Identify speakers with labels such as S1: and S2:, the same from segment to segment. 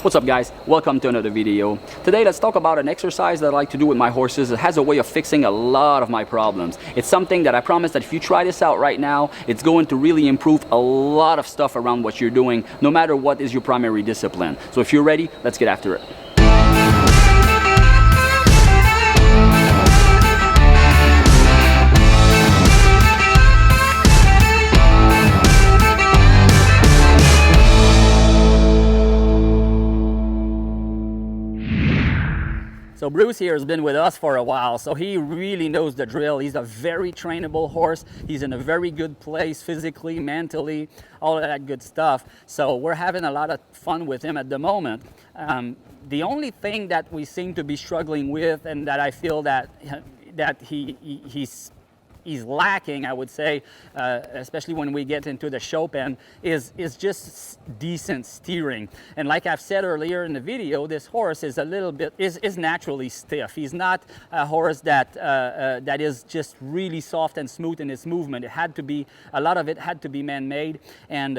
S1: What's up guys, welcome to another video. Today let's talk about an exercise that I like to do with my horses. It has a way of fixing a lot of my problems. It's something that I promise that if you try this out right now, it's going to really improve a lot of stuff around what you're doing, no matter what is your primary discipline. So if you're ready, let's get after it. So Bruce here has been with us for a while, so he really knows the drill. He's a very trainable horse. He's in a very good place physically, mentally, all of that good stuff. So we're having a lot of fun with him at the moment. The only thing that we seem to be struggling with, and that I feel that he's lacking, I would say, especially when we get into the show pen, is just decent steering. And like I've said earlier in the video, this horse is a little bit is naturally stiff. He's not a horse that that is just really soft and smooth in his movement. It had to be, a lot of it had to be man-made, and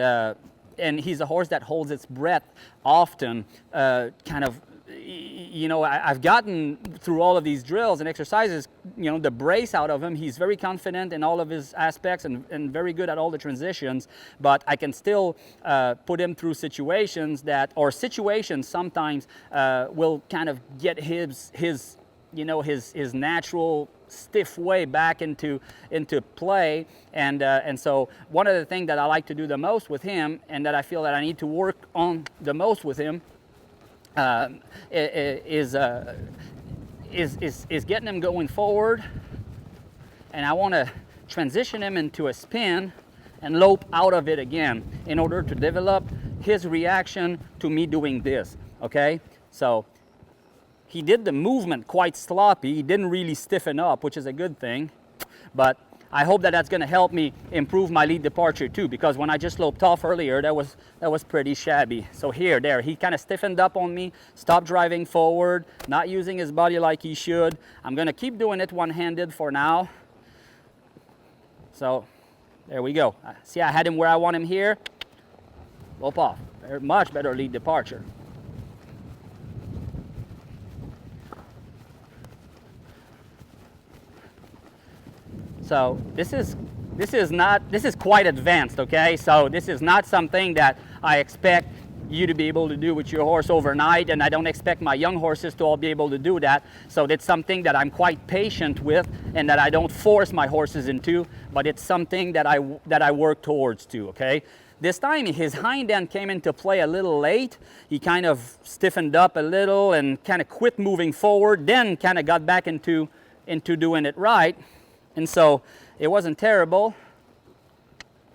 S1: he's a horse that holds its breath often, kind of. You know, I've gotten through all of these drills and exercises, you know, the brace out of him. He's very confident in all of his aspects and very good at all the transitions, but I can still put him through situations that, or situations sometimes will kind of get his you know, his natural stiff way back into play. And so one of the things that I like to do the most with him, and that I feel that I need to work on the most with him, is getting him going forward, and I want to transition him into a spin and lope out of it again in order to develop his reaction to me doing this. Okay, so he did the movement quite sloppy. He didn't really stiffen up, which is a good thing, but I hope that that's going to help me improve my lead departure too, because when I just loped off earlier, that was pretty shabby. So there, he kind of stiffened up on me, stopped driving forward, not using his body like he should. I'm going to keep doing it one-handed for now. So there we go. See, I had him where I want him here. Lope off. Much better lead departure. So this is quite advanced, okay? So this is not something that I expect you to be able to do with your horse overnight, and I don't expect my young horses to all be able to do that. So it's something that I'm quite patient with, and that I don't force my horses into, but it's something that I work towards too, okay? This time his hind end came into play a little late. He kind of stiffened up a little and kind of quit moving forward, then kind of got back into doing it right. And so it wasn't terrible,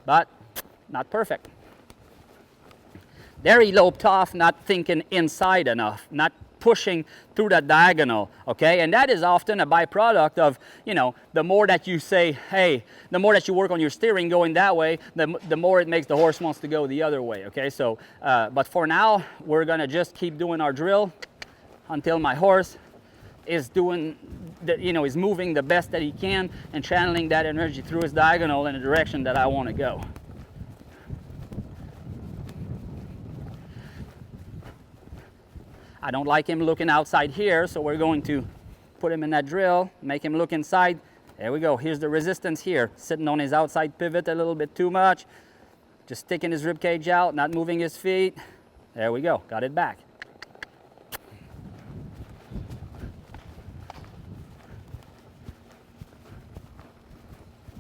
S1: but not perfect. There he loped off, not thinking inside enough, not pushing through that diagonal, okay? And that is often a byproduct of, you know, the more that you say, hey, the more that you work on your steering going that way, the more it makes the horse wants to go the other way, okay? So, but for now, we're gonna just keep doing our drill until my horse is doing, you know, is moving the best that he can and channeling that energy through his diagonal in the direction that I want to go. I don't like him looking outside here, so we're going to put him in that drill, make him look inside. There we go. Here's the resistance here, sitting on his outside pivot a little bit too much, just sticking his rib cage out, not moving his feet. There we go. Got it back.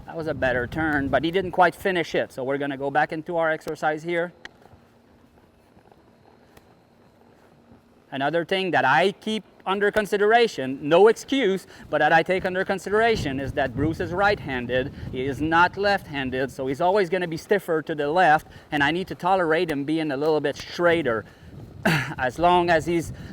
S1: That was a better turn, but he didn't quite finish it. So we're going to go back into our exercise here. Another thing that I keep under consideration, no excuse, but that I take under consideration, is that Bruce is right-handed. He is not left-handed, so he's always going to be stiffer to the left, and I need to tolerate him being a little bit straighter. As long as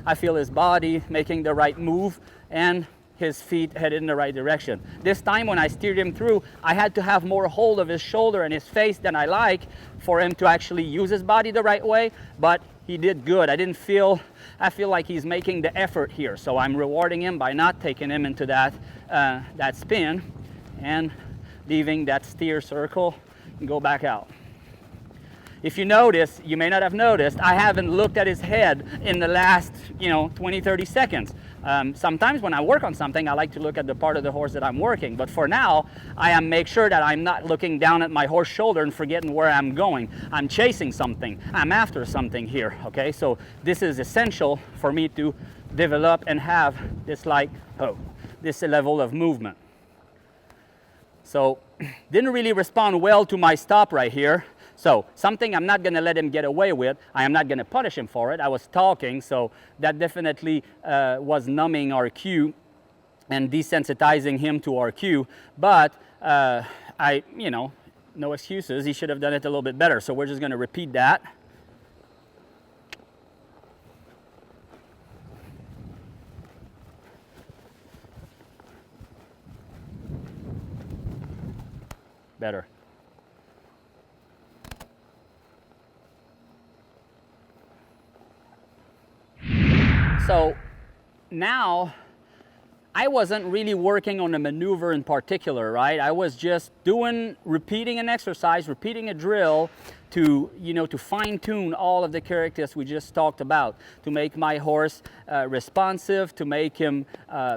S1: I feel his body making the right move and his feet headed in the right direction. This time when I steered him through, I had to have more hold of his shoulder and his face than I like for him to actually use his body the right way, but he did good. I feel like he's making the effort here, so I'm rewarding him by not taking him into that spin and leaving that steer circle and go back out. if you notice, you may not have noticed, I haven't looked at his head in the last, 20, 30 seconds. Sometimes when I work on something, I like to look at the part of the horse that I'm working. But for now, I am make sure that I'm not looking down at my horse shoulder and forgetting where I'm going. I'm chasing something. I'm after something here, okay? So this is essential for me to develop and have this this level of movement. So didn't really respond well to my stop right here. So something I'm not going to let him get away with. I am not going to punish him for it. I was talking, so that definitely was numbing our cue and desensitizing him to our cue. But no excuses. He should have done it a little bit better. So we're just going to repeat that. Better. So now I wasn't really working on a maneuver in particular, right? I was just repeating an exercise, repeating a drill to fine tune all of the characteristics we just talked about, to make my horse responsive, to make him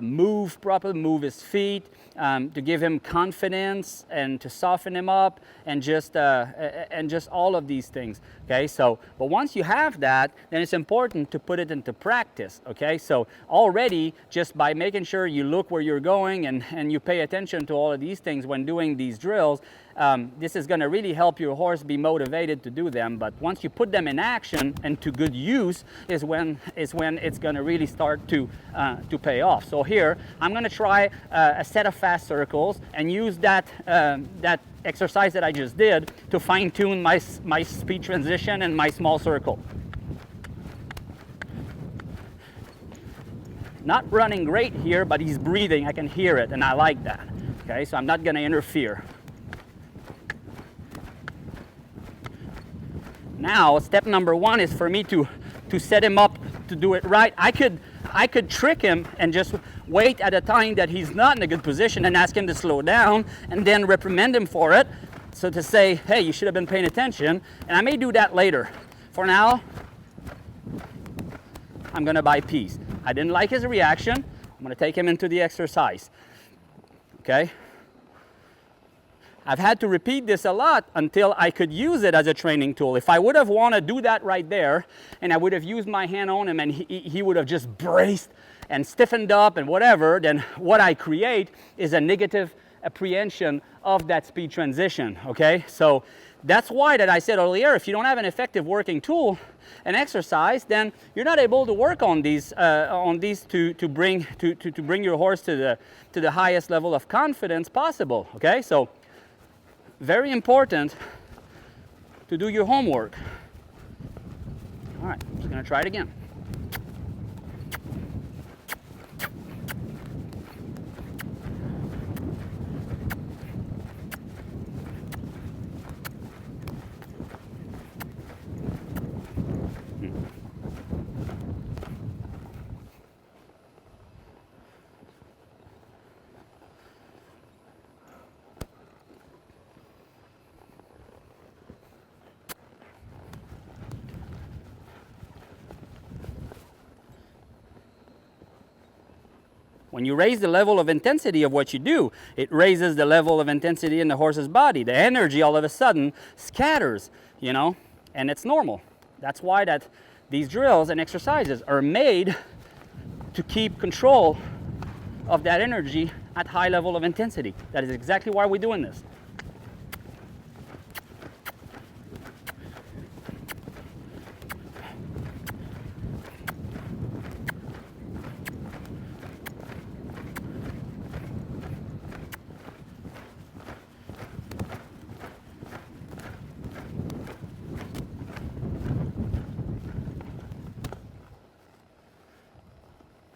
S1: move properly, move his feet, to give him confidence and to soften him up, and just all of these things. Okay, so but once you have that, then it's important to put it into practice. Okay, so already just by making sure you look where you're going and you pay attention to all of these things when doing these drills, this is going to really help your horse be motivated to do them. But once you put them in action and to good use is when it's going to really start to pay off. So here I'm going to try a set of fast circles and use that exercise that I just did to fine tune my speed transition and my small circle. Not running great here, but he's breathing. I can hear it, and I like that. Okay, so I'm not going to interfere. Now, step number one is for me to set him up to do it right. I could trick him and just wait at a time that he's not in a good position and ask him to slow down and then reprimand him for it. So to say, hey, you should have been paying attention. And I may do that later. For now, I'm going to buy peace. I didn't like his reaction. I'm going to take him into the exercise. Okay? I've had to repeat this a lot until I could use it as a training tool. If I would have wanted to do that right there, and I would have used my hand on him and he would have just braced and stiffened up and whatever, then what I create is a negative apprehension of that speed transition, okay? So that's why that I said earlier, if you don't have an effective working tool, an exercise, then you're not able to work on these to bring your horse to the highest level of confidence possible, okay? So very important to do your homework. All right, I'm just going to try it again. When you raise the level of intensity of what you do, it raises the level of intensity in the horse's body. The energy all of a sudden scatters, and it's normal. That's why that these drills and exercises are made to keep control of that energy at high level of intensity. That is exactly why we're doing this.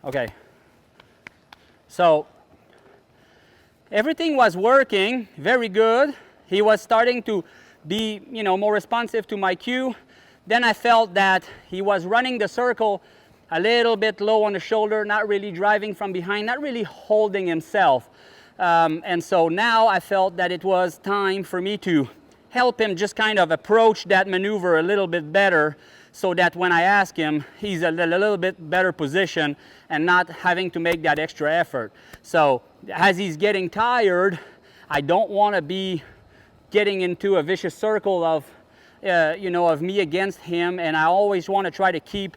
S1: Okay, so everything was working very good. He was starting to be, more responsive to my cue. Then I felt that he was running the circle a little bit low on the shoulder, not really driving from behind, not really holding himself. And so now I felt that it was time for me to help him just kind of approach that maneuver a little bit better, so that when I ask him, he's a little bit better position and not having to make that extra effort. So as he's getting tired, I don't want to be getting into a vicious circle of, of me against him, and I always want to try to keep,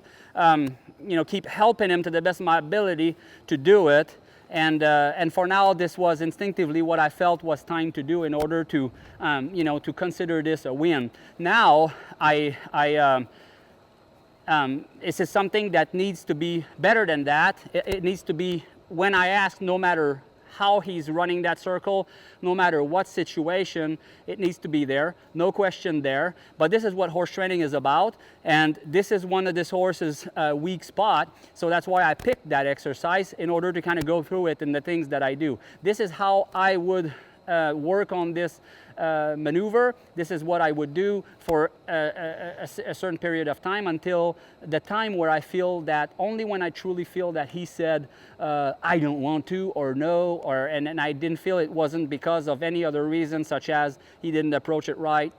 S1: keep helping him to the best of my ability to do it. And for now, this was instinctively what I felt was time to do in order to, to consider this a win. Now, this is something that needs to be better than that. It needs to be, when I ask, no matter how he's running that circle, no matter what situation, it needs to be there, no question there. But this is what horse training is about, and this is one of this horse's weak spot, so that's why I picked that exercise in order to kind of go through it and the things that I do. This is how I would work on this maneuver. This is what I would do for a certain period of time, until the time where I feel that, only when I truly feel that he said I don't want to, or no, or and I didn't feel it wasn't because of any other reason, such as he didn't approach it right,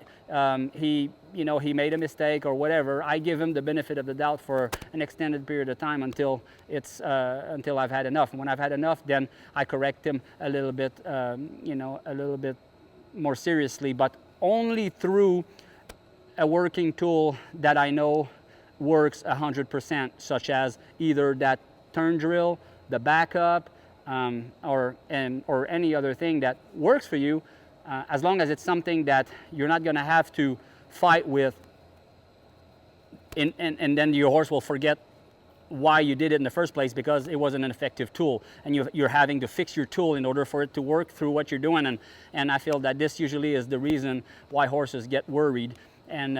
S1: he made a mistake or whatever. I give him the benefit of the doubt for an extended period of time until until I've had enough. And when I've had enough, then I correct him a little bit, a little bit more seriously, but only through a working tool that I know works 100%, such as either that turn drill, the backup, or any other thing that works for you, as long as it's something that you're not going to have to fight with, and then your horse will forget why you did it in the first place, because it wasn't an effective tool, and you're having to fix your tool in order for it to work through what you're doing. And I feel that this usually is the reason why horses get worried and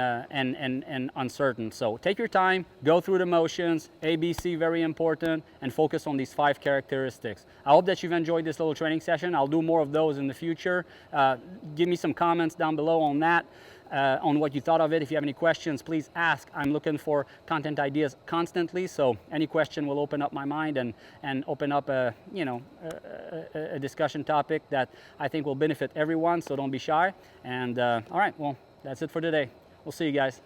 S1: uncertain. So take your time, go through the motions, ABC, very important, and focus on these 5 characteristics. I hope that you've enjoyed this little training session. I'll do more of those in the future. Give me some comments down below on that. On what you thought of it. If you have any questions, please ask. I'm looking for content ideas constantly, so any question will open up my mind and open up a discussion topic that I think will benefit everyone, so don't be shy. And all right, well, that's it for today. We'll see you guys.